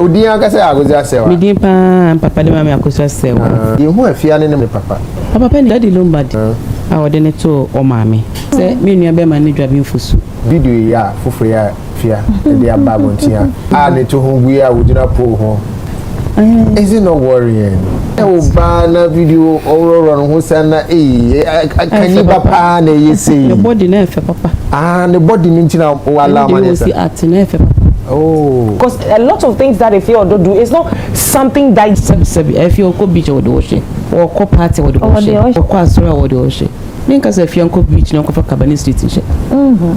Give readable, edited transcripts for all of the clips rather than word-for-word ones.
Odi aka say Akosua Serwaa. Me din pa papa de mama Akosua Serwaa. You who Efia ne me papa. Papa ni Daddy Lumba di. A wode ne to o maame. Say me nua be ma ne dwabe mfusu. Video ya fufo ya Fia e dey ababontia. A ne to hu gui a wodina po ho. Is it not worrying? Na video ororo no ho sana can you papa na you say the body na efe papa. The body ni ntina wala ma ne say art na efe papa. Oh, because a lot of things that Efia Odo do is not something that Efia Odo beach or the ocean or co party or the ocean or Akosua or the ocean. Think as Efia Odo beach no for Akabenezer.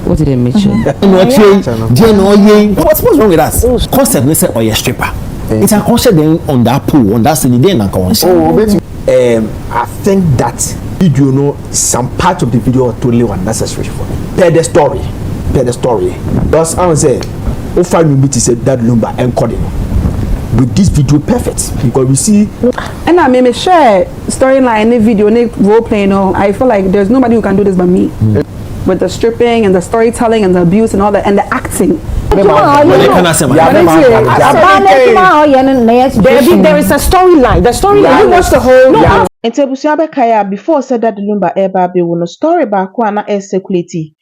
What did they mention? What's wrong with us? Concept they say oyer stripper. It's a concept then on that pool, on that city then I think that video know some part of the video are totally unnecessary for me. Per the story. Because I would say find me to say Daddy Lumba encoding with this video perfect because we see and I may share storyline in the video role playing. I feel like there's nobody who can do this but me. With the stripping and the storytelling and the abuse and all that and the acting. There is a storyline. The storyline. You watch the whole. Ntebusuabe kaya before said Daddy Lumba eba be wono story ba kwa na circulate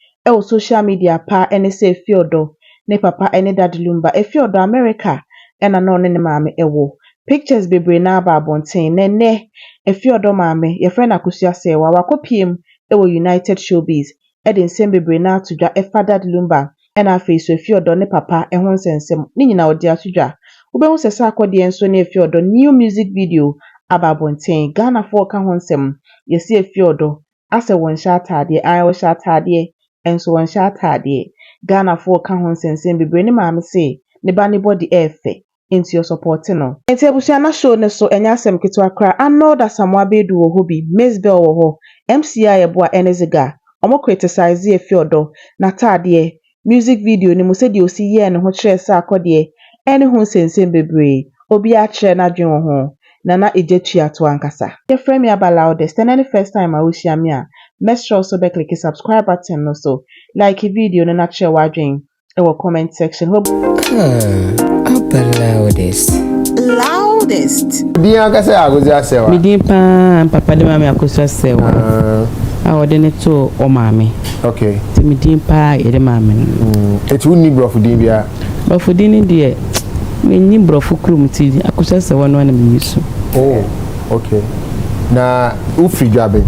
social media pa ene se Efia Odo ne papa ene Daddy Lumba Efia Odo America ena no ne maame ewo pictures bebre na aba abonten ne Efia Odo maame ye friend Akosua Serwaa wakopiem ewo United Showbiz eden sem bebre na atodwa efa Daddy Lumba ena face Efia Odo ne papa ehon sensem ni nyina odi atodwa ubehu se Sarkodie enso ne Efia Odo new music video aba bonten Ghana for ka honsem yesi Efia Odo ase won sha atade ayo sha atade enso won sha atade Ghana for ka honsem bebre ne maame se ne ba ne body efe into your support no enti ebusua na show ne so enya asem keto akra anoda samwa bedu wo hobi Mcbrown wo ho MCI yebo a Eneziga omo criticize Efia Odo na atade music video ni mo se di osi ye ne ho kire Sarkodie ene ho sensem bebre obi a kire na dwen wo ho Nana ejetu ato ankasa. Your friend me loudest and any first time I wish me a make sure so click the subscribe button no so like a video no not share wadring our comment section. Loudest. Di aka say Akosua Serwaa. Me din pa papa de mama Akosua Serwaa. A wode ne to o maame. Okay. Ti me din pa ere maame. Etu ni brofo din bia. Brofo din die me ni brofo krum ti Akosua Serwaa no na me yusu. Oh, okay. Na ufri dwabe.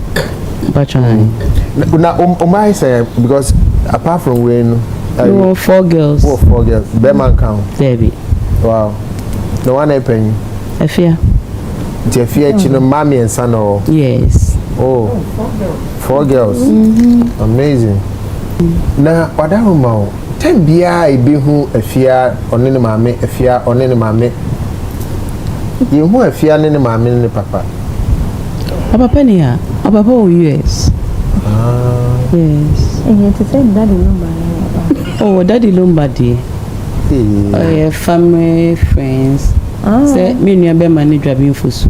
Bachan. Na my say because apart from when 4 girls. 4 girls. Beman count. Debbie. Wow. No one penny. Efia. Efia chino mami and son or. Yes. Oh. 4 girls. Amazing. Na wadahu ma 10 bia ibi hu Efia onene mami Efia onene mami. You hu Efia nene mami nene papa. Papa ni ya. Papa US. Yes. And to say Daddy Lumba. Oh, Daddy Lumba di. Family, friends. Say me nua be mani dwabe mfusu.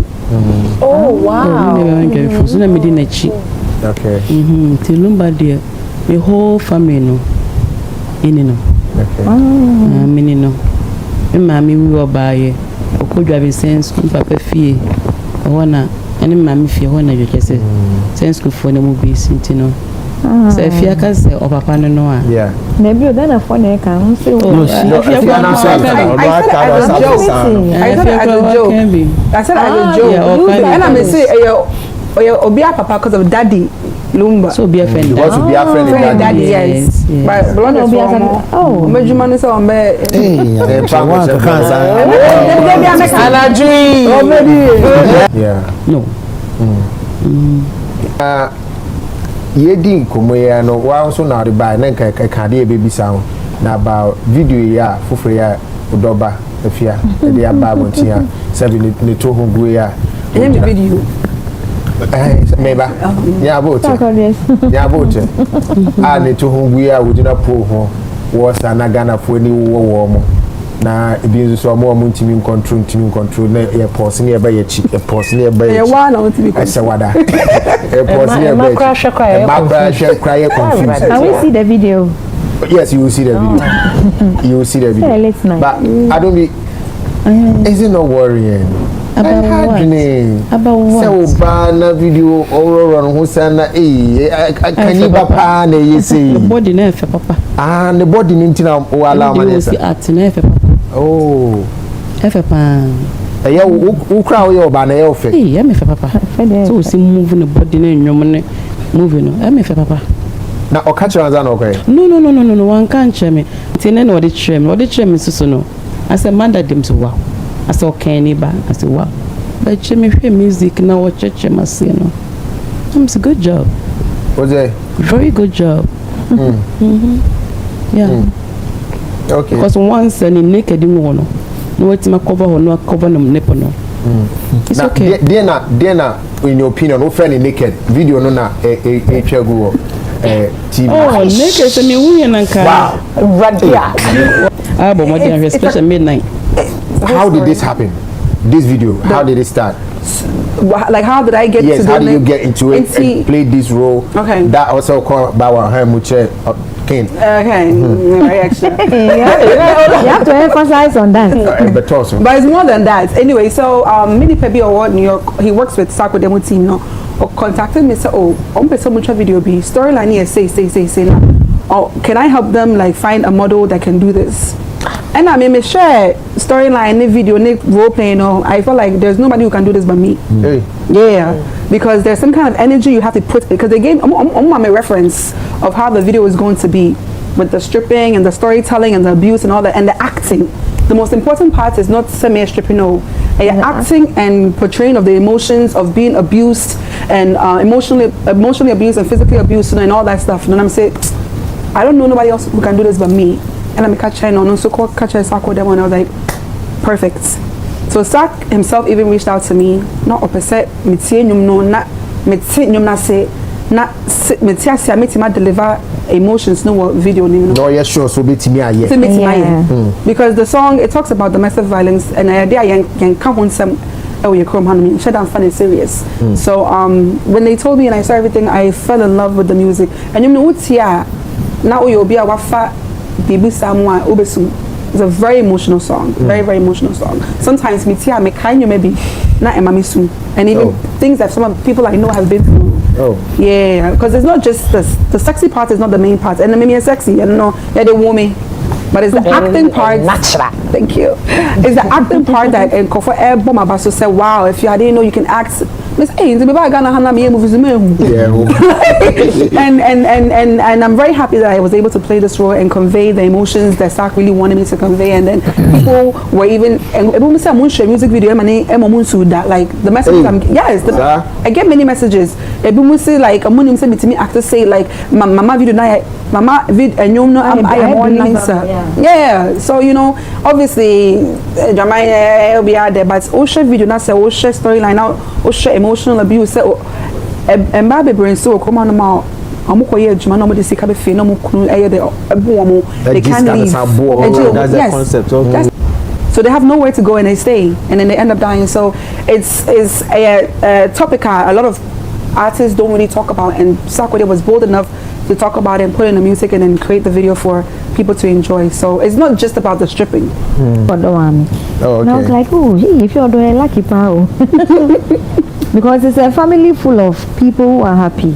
Oh wow. Me be mani dwabe mfusu na me di na chi. Okay. Ti Lumba di me whole family no. Ini no. Okay. Mini no. Me mami wi obaye. Okodwabe sense papa fie. Ona ene mami fie ho na dwekese. Sense ko fo na mu bi sintino. So Efia ka say o papa no no a. Yeah. Maybe then a phone I can say No, Efia na say I said as a joke. I said as a joke. And I may say obi a papa because of Daddy Lumba. So be a friend. Because be a friend of Daddy. Yes. But blonde is oh, Mcbrown is on me. Yeah. No. Yedi komo ya no wa so na riba na ka de baby sound na about video ya fufure ya odoba Efia de ya ba bontia 7 ne to ho gwe ya any video meba ya bote ya bote a ne to ho gwe ya wodina po ho wo sa na Ghana fo ni wo mo na ebi so mo ntimi control na e pause ni e ba ye chi e pause ni e ba ye chi wa na ntimi ese wada e pause ni e ba ye crash cry confused. Can we see the video? Yes, you will see the video. You will see the video. Yeah, let's nice. But I don't be Is it not worrying? About what? About what? So bana video or on Husana can you papa you say the body never papa. Ah the body nintina o alama nesa. At never papa. Oh. Efe pa. Yeah, who crowd your banner off? Hey, I'm a papa. So see moving the body in your money moving. I'm a papa. Now, or catch your hands okay? No, one can't check me. Tinen or the trim is so no. I said, man, that them to wow. I saw Kenny back. I said, wow. But Jimmy music now, what church must see, no. It's a good job. Was it? Very good job. Yeah. Okay. Because once and in naked in one, no, it's my cover or no cover no nipple. It's now, okay. Dena, in your opinion, no fairly naked video, no, na a chagu TV. Oh, naked, I mean, we and wow. Radia. But my dear, especially midnight. How did this happen? This video, how did it start? Like, how did I get to yes, how did you get into it and play this role? Okay. That also called Bawa Hermuche King. Okay. Very extra. You have to emphasize on that. But also. But it's more than that. Anyway, so Mini Pebi Award New York, he works with Sarkodie and Efia Odo, or contacted me, say, oh, I'm so much video be storyline here, say now. Or can I help them like find a model that can do this? And I mean, share storyline, video, role playing. I feel like there's nobody who can do this but me. Hey. Yeah, because there's some kind of energy you have to put. Because they gave a reference of how the video is going to be, with the stripping and the storytelling and the abuse and all that, and the acting. The most important part is not semi-stripping, acting and portraying of the emotions of being abused and emotionally abused and physically abused and all that stuff. And I'm saying, I don't know nobody else who can do this but me. And I'm catching on so called catching Sarkodie, and I was like, perfect. So Sark himself even reached out to me, not opposite me no not me na say na me deliver emotions no video no yes sure so bit me because the song, it talks about domestic violence and idea can come on some you come on shut down fun and serious. So when they told me and I saw everything, I fell in love with the music. And you know what's here now you'll be a wafa bibi samwa obesu. It's a very emotional song, very emotional song. Sometimes me kind you maybe not emamisu, and even things that some of people I know have been through. Oh yeah, because it's not just the sexy part is not the main part, and then maybe it's sexy, I don't know, yeah, they want me, but it's the acting part. Natural. Thank you. It's the acting part that and Kofa Eboma Baso said, wow, if you didn't know you can act. Miss hey, and I'm very happy that I was able to play this role and convey the emotions that Sark really wanted me to convey. And then people were even music video that like the messages I get many messages. Like actors say like mama video mama vid and you know I am more nicer. Yeah. So you know obviously Jamaica will be out there, but Osha video not say Osha storyline now Osha emotional abuse say and baby brain so come on now amukoye juma no mo de sika be fe no mo kunu eye de ebo they can't leave. That's the concept. So they have nowhere to go and they stay and then they end up dying. So it's a topic a lot of artists don't really talk about, and Sarkodie was bold enough to talk about it and put in the music and then create the video for people to enjoy. So it's not just about the stripping. Oh, okay. And I was like, oh, if you're doing lucky pal. Because it's a family full of people who are happy.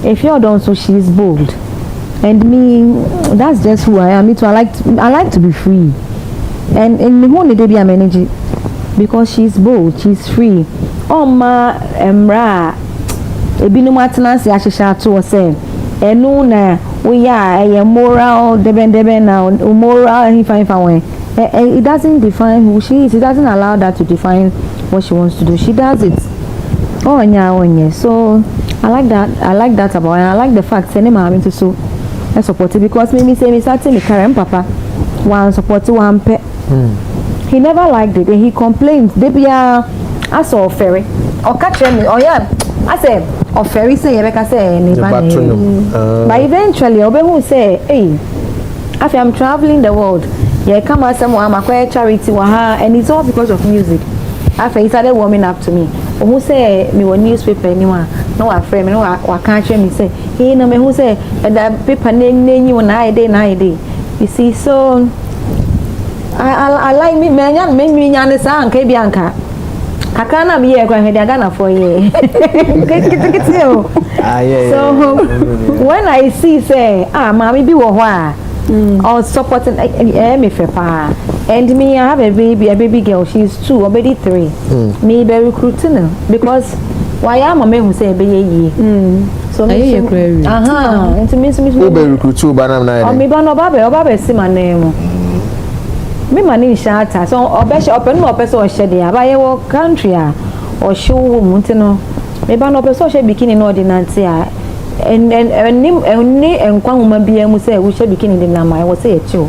If you're done, so she's bold. And me, that's just who I am. Me too. I like to be free. And in the whole day be a manager because she's bold, she's free. Oh ma emra ebinu matena se ahihya to say enu na we are moral deben now moral if when it doesn't define who she is. It doesn't allow that to define what she wants to do. She does it. Oh yeah. So I like that about her. And I like the fact say me having to so I support it because me say me start me carry papa one support one pet. He never liked it and he complained. They be I saw ferry or catch me. Oh yeah, I say or ferry say Rebecca say but eventually Obe who say hey after I'm traveling the world yeah come out somewhere I'm a charity and it's all because of music. After he started warming up to me who say me one newspaper anyone no a friend no I can't me say hey no me who say that paper name you na day You see, so I like me nyane sa anka bianka. Akana be kwa hede agana for ye. So when I see say mommy be wo ho a or supporting me fepa and me I have a baby girl, she's 2 already 3. Me be recruiting her because why am I who say be ye. So me into me who be recruit you banam na me ba no ba see my name. Me money shata so obesha open no person o shede abaye wo country a o show munti no me ba no person o she bikini no ordinance a and enkwa homa bia mu say wo she bikini dem na mai wo say e chiu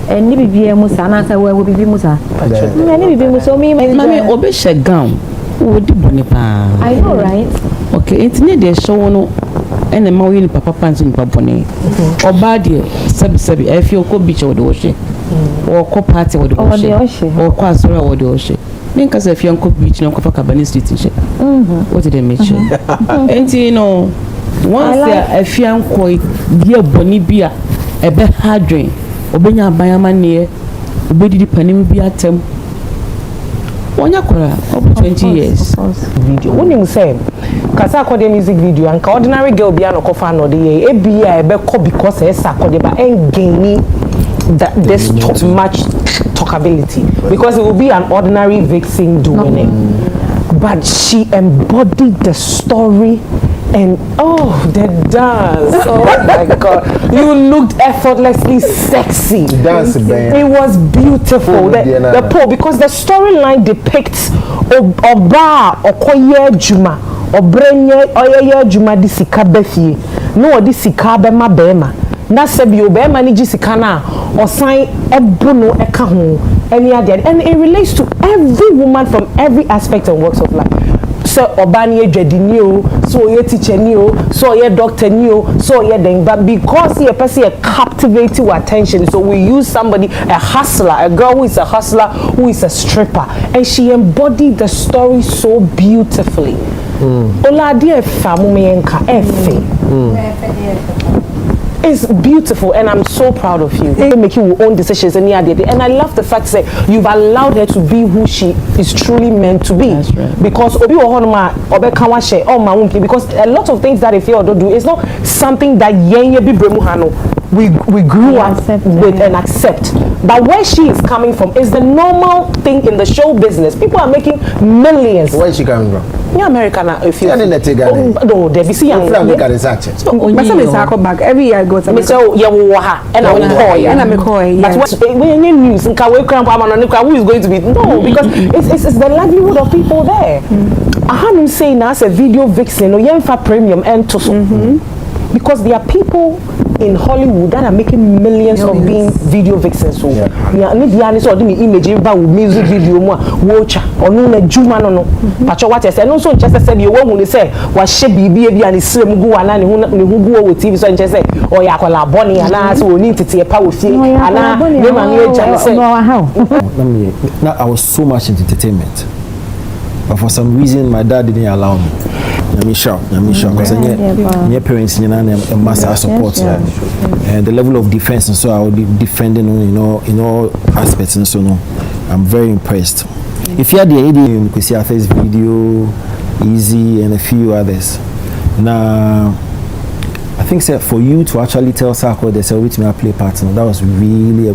and ni bibia mu sa na sa wo bibi mu sa ni bibi mu so me mami obesha gown wo di boni pa I know right okay internet dey show no ene ma wo ni papa pants ni papa boni oba de sabi efi okọ beach wo de wo she or co party or the ocean or Akosua or the ocean. Then cause if you uncle beach no cover Akabenezer teacher. What did they make sure? And you know once they if you uncle dear Bonnie beer a bit hard drink obenya bayama near obedi di panim bi atem. Onya kora over 20 years video when you say Sarkodie music video and ordinary girl be an okofa no dey e bia e be ko because e Sarkodie ba en gaini that this top much talkability because it will be an ordinary vixen doing it, but she embodied the story and the dance. Oh my God, you looked effortlessly sexy. Dance, it was beautiful. The poor because the storyline depicts Oba Okoye Juma Obrenye Oyeye Juma di sika befie no di sika be ma bema. Na sebi obe manage sikana or sign ebuno eka ho any other and it relates to every woman from every aspect and walks of life. So obani edwedini o so ye teacher ni o so ye doctor ni o so ye then but because he a person captivates your attention so we use somebody a hustler, a girl who is a hustler, who is a stripper, and she embodied the story so beautifully. Ola dia famu me enka efe. It's beautiful and I'm so proud of you. They make your own decisions and I love the fact that you've allowed her to be who she is truly meant to be. That's right. Because because a lot of things that Efia Odo do is not something that we grew up with and accept. But where she is coming from is the normal thing in the show business. People are making millions. Where is she coming from? Yeah, American. If you no, they be see young. Every year I go to. So yeah, and I'm coy. But what when you news and who is going to be because it's the livelihood of people there. I heard him saying as a video vixen or for premium and to because there are people in Hollywood that are making millions of being video vixens. So yeah, need the honest or the image about music video watch or no juma no. But what I said, no so just said you won't say what she be and is slim go and who go with TV so just say oh yeah call Bonnie and I so need to see a power see and I I was so much into entertainment. But for some reason my dad didn't allow me. Because my parents a massive support and the level of defense and so I would be defending in all aspects and so no. I'm very impressed. If you had the idea you could see our first video, Easy and a few others. Now I think for you to actually tell Sarkodie they said which may I play partner, that was really a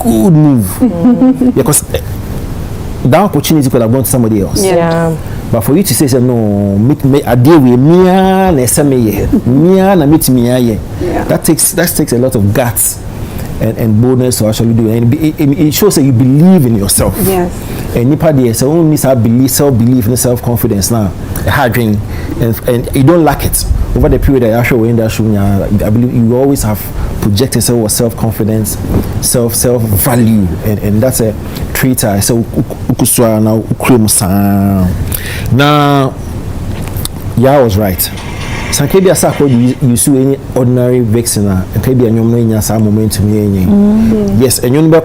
good move. Because that opportunity could have gone to somebody else. Yeah. But for you to say no, meet me a day with me and meet me that takes a lot of guts and boldness to actually do it. And it shows that you believe in yourself. Yes. And nipa there so only self-belief and self-confidence now. Hard dream and you don't lack it. Over the period that Ashawo in that show, I believe you always have projected yourself with self-confidence, self-value, and that's a trait I say Akosua now ukrim now yeah I was right. Sankebia Sarkodie you see any ordinary vixen and can be a nyom no nya momentum yes and you be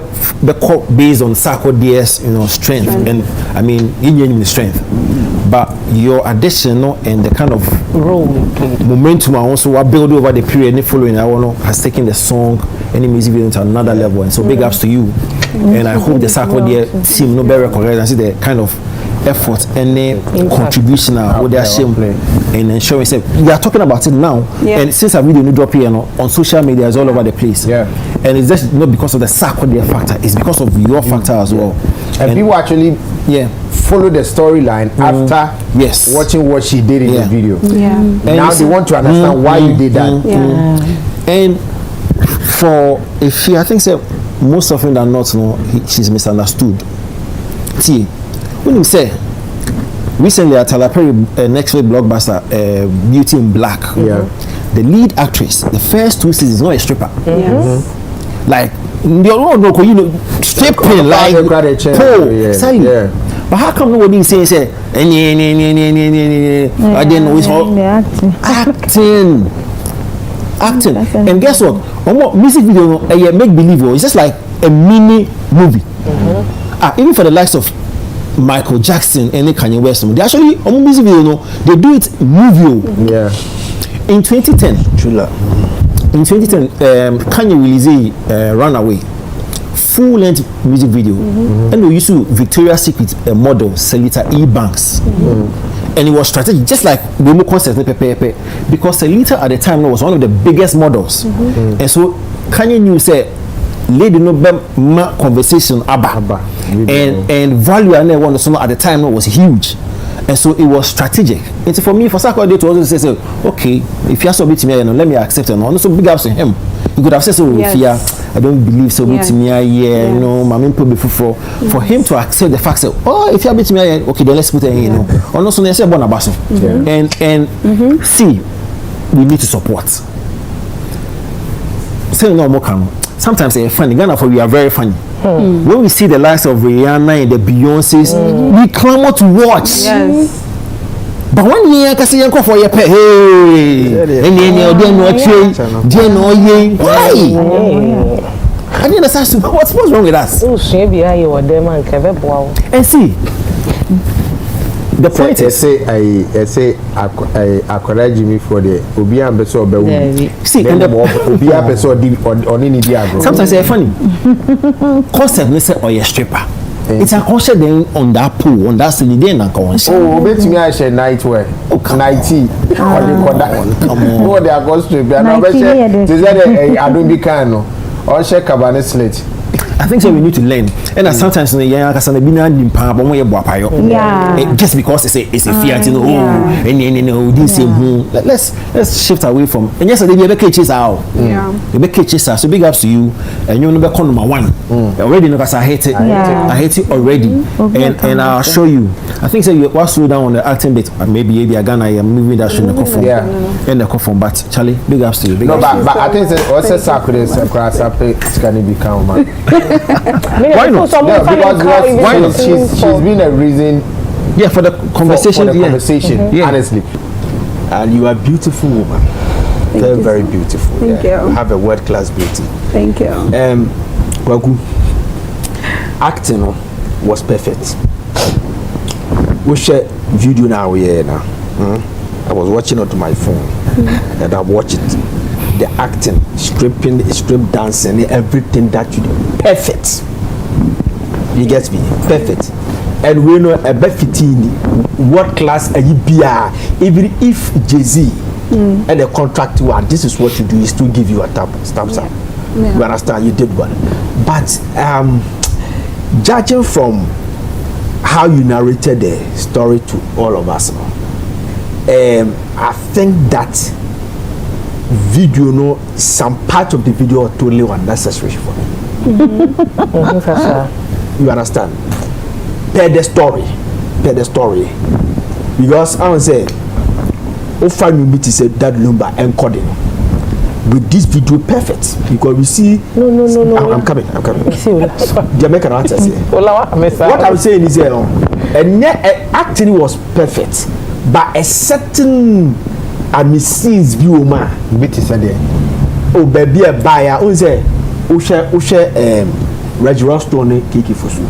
based on Sarkodie's strength and I mean in strength but your addition and the kind of role momentum also build over the period following has taken the song any music video to another level and so big ups to you and I hope the Sarkodie team no better correct and see the kind of effort and the contribution with their shame and ensuring we are talking about it now and since I video drop here on social media is all over the place and it's just not because of the Sarkodie factor, it's because of your factor as well and people actually follow the storyline after watching what she did in the video and now they want to understand why you did that and for Efia I think most often than not she's misunderstood. See when you say recently at Talaperi next week blockbuster Beauty in Black the lead actress the first 2 seasons is not a stripper like stripping like pole but how come nobody say I didn't know it's all acting and guess what music video make believe it's just like a mini movie even for the likes of Michael Jackson and Kanye West they actually on music video they do it movie in 2010 Kanye released Runaway full-length music video and we used to Victoria's Secret model Selita E. Banks and it was strategic just like Remo concert because Selita at the time was one of the biggest models and so Kanye knew lady no conversation about and value and one at the time was huge and so it was strategic and for me for Sarkodie to also say okay if you have something to me let me accept it and also big ups to him you could have said I don't believe so to me for him to accept the fact if you have to me okay then let's put it in and also they say and see we need to support say no more come sometimes they're funny. Ghana for we are very funny. When we see the likes of Rihanna and the Beyoncés, we clamor to watch. Yes. But when you can see you for your pay, why? I didn't understand what's wrong with us. And see. The point is say I correct Jimmy for the Obia Beso Bewu. See, and the Obia Beso on any diagram. Sometimes they're funny. Concept let's say or stripper. It's a concept then on that pool, on that silly day and concept. Oh, bet me I share nightwear. Nighty. Come on. No, they are going stripper. I bet you I don't be kind or share Akabenezer slate. I think so we need to learn. And sometimes just because it's a fiat, let's shift away from and yes they be catches out. They catches out. So big ups to you and you number number 1. Already because I hate it. I hate it already. And I'll show you. I think so you was slow down on the acting bit. Maybe Ghana I am moving that should the in the coffin. But Charlie, big ups to you. Big but I think also Sarkodie can become man. Why not? Because she's been a reason for the conversation. For the conversation, honestly. And you are a beautiful woman. Very beautiful. Thank you. You have a world-class beauty. Thank you. Kwaku, acting was perfect. We share video now here now. I was watching it on my phone and I watched it. The acting, stripping, strip dancing, everything that you do, perfect. You get me? Perfect. And we know a Befitini, what class a EBR, even if Jay-Z and the contract one, this is what you do, is to give you a stamp. You understand? You did one. But judging from how you narrated the story to all of us, I think that video some part of the video are totally unnecessary for me. You understand? Per the story because I would say Ofa said Daddy Lumba encoding with this video perfect because we see no. I'm coming Jamaican answers here. What I'm saying is acting was perfect but a certain ami scenes bi o ma bit is there o baby e buy o say o share Reginald Stone kiki fosu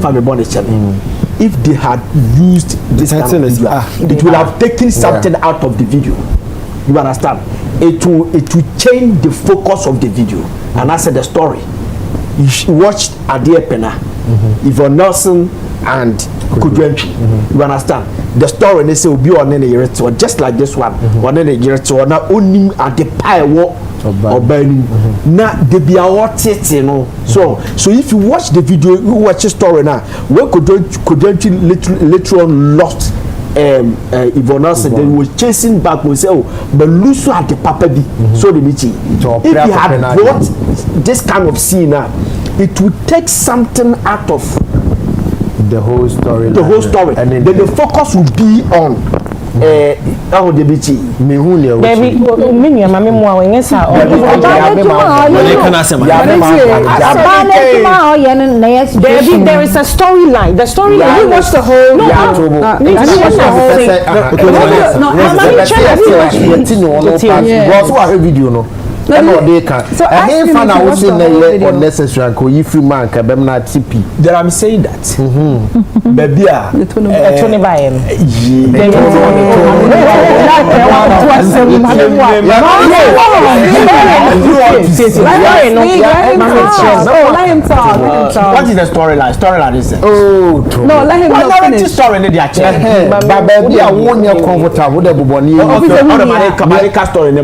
family born if they had used this kind of video, it would have taken something out of the video. You understand? It will change the focus of the video. And I said the story. You watched Adia Pena, Yvonne Nelson, and Kudwenchi. You understand? The story they say will be on any year just like this one. On any year to not only at the pie walk or burning. Now they be what it, you know. So if you watch the video, you watch the story now. When Kudwenchi literally lost Yvonne Nelson, they were chasing back. We say, oh, but Lusu had the papa be so the meeting. If you had brought this kind of scene now, it would take something out of the whole story. And then the focus would be on how the beachy. Baby, many of my memoir when yes, Baby, there is a storyline. The storyline. You watch the whole. No, they can. So I ain't found out what's in there unnecessary and you free man can be not TP. Then I'm saying that. Baby, Tony by him. What is the storyline? Storyline is no, let him not finish. Story in the but baby, I won't be comfortable with the buboni. Story in the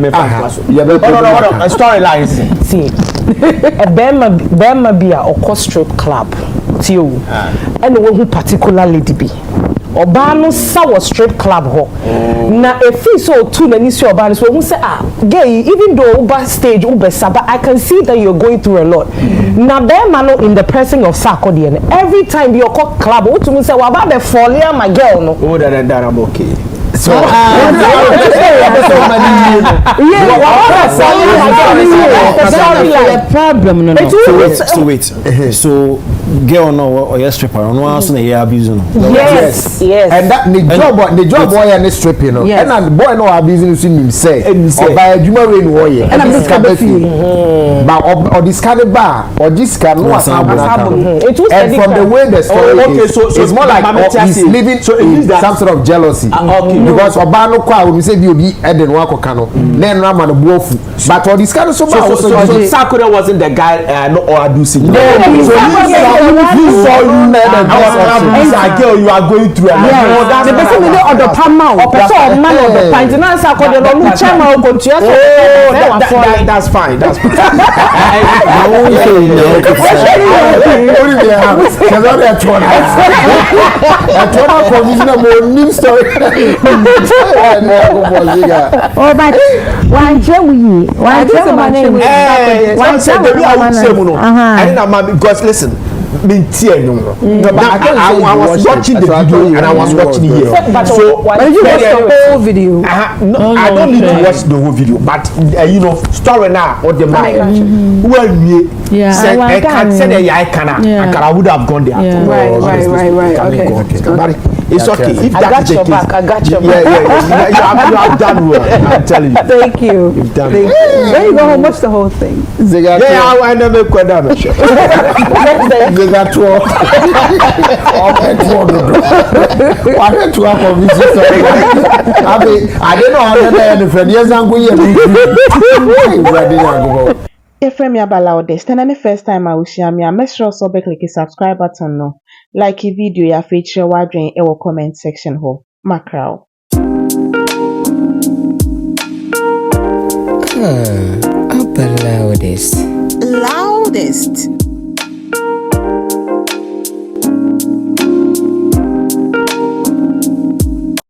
a storyline. See, a Bema be a strip club. See you, and who particular lady be. Obano saw strip club ho. Na Efias so too many so Obano so who say gay even though Uber stage Uber but I can see that you're going through a lot. Na Bema in the pressing of Sarkodie and every time you call club who to me say wa ba be fall here my girl no. Oh that I'm okay. So so wait. So girl no or yes stripper no also na abuse no. Yes. And that the job boy and the strip you know. And the boy no abuse him say or by adwuma we no ye. And this can be but or this kind of bar or this can no and from the way the story is, so it's more like he's living in some sort of jealousy. Because Obano kwa we say you be Eden wako kano then Rama no buofu but all this kind of so Sarkodie wasn't the guy no or abusing you saw you girl you are going through the person with the pama or person man of the pint na Sarkodie no chama o kontua so that's fine Oh, but one Joey, because listen, I was watching the video and I was watching here. So you watch the whole video. No, I don't need to watch the whole video, but you know, story now or the man. Well, I can't say I would have gone there. Right. Okay. It's okay. If I got your back. I got your back. You have done well. I'm telling you. Thank you. You've done well. There you go home. Watch the whole thing. I never quit down. I don't know how to friend. Yes, I'm going to Efrem Yabala this. Then the first time I will share me, make sure so click the subscribe button no. Like a video ya feature wadrin in our comment section ho. Mcbrown. Up the loudest.